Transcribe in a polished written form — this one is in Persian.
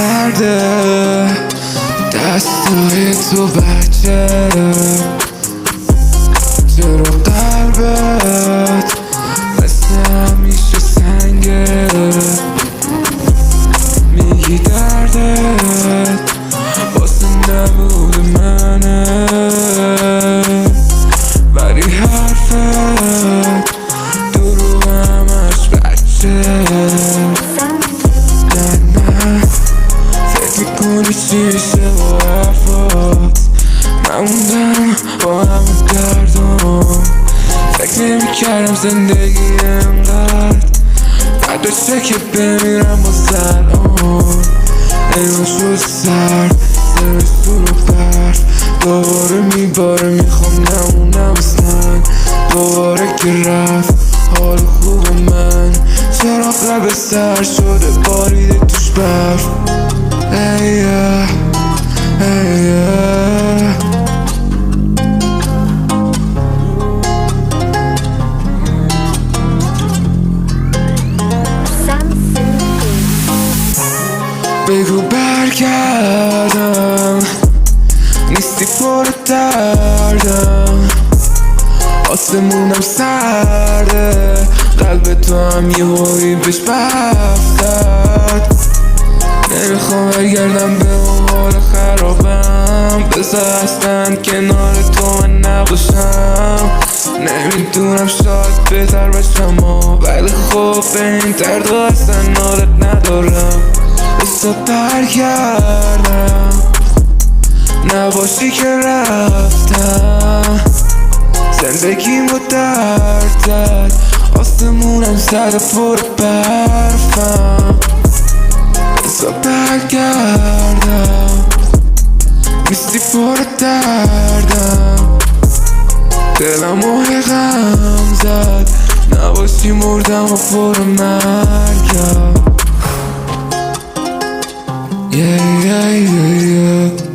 کرده دستای تو بچه، چرا قلبت مثل همیشه سنگه، میگی دردت واسه نبود منه، ولی حرفت درو همش بچه. نه فکر میکنی چی میشه با حرفات، من موندم با همه دردم، فکر نمیکردم زندگی انقدر بعد بشه که بمیرم با الان. ایوان شد سرد زمستون و برف، دوباره میباره میخوام نمونم اصلا، دوباره که رفت حال خوب من، چراغ لب سر شده باریده توش برف. ایه ایه بگو برگردم، نیستی پر دردم، آسمونم سرده، قلب تو هم یه هایی بهش برف داد. نمیخوام برگردم به اون حال خرابم، بذار اصلا کنار تو من نباشم، نمیدونم شاید بهتر باشم ولی خب به این درد اصلا عادت ندارم. بذار برگردم نباشی که رفتم، زندگیم با دردت، آسمونم زده پر برفم. بذار برگردم نیستی پر دردم، دلم غم زد نباشی مردم و پر مرگم. Yeah, yeah, yeah, yeah.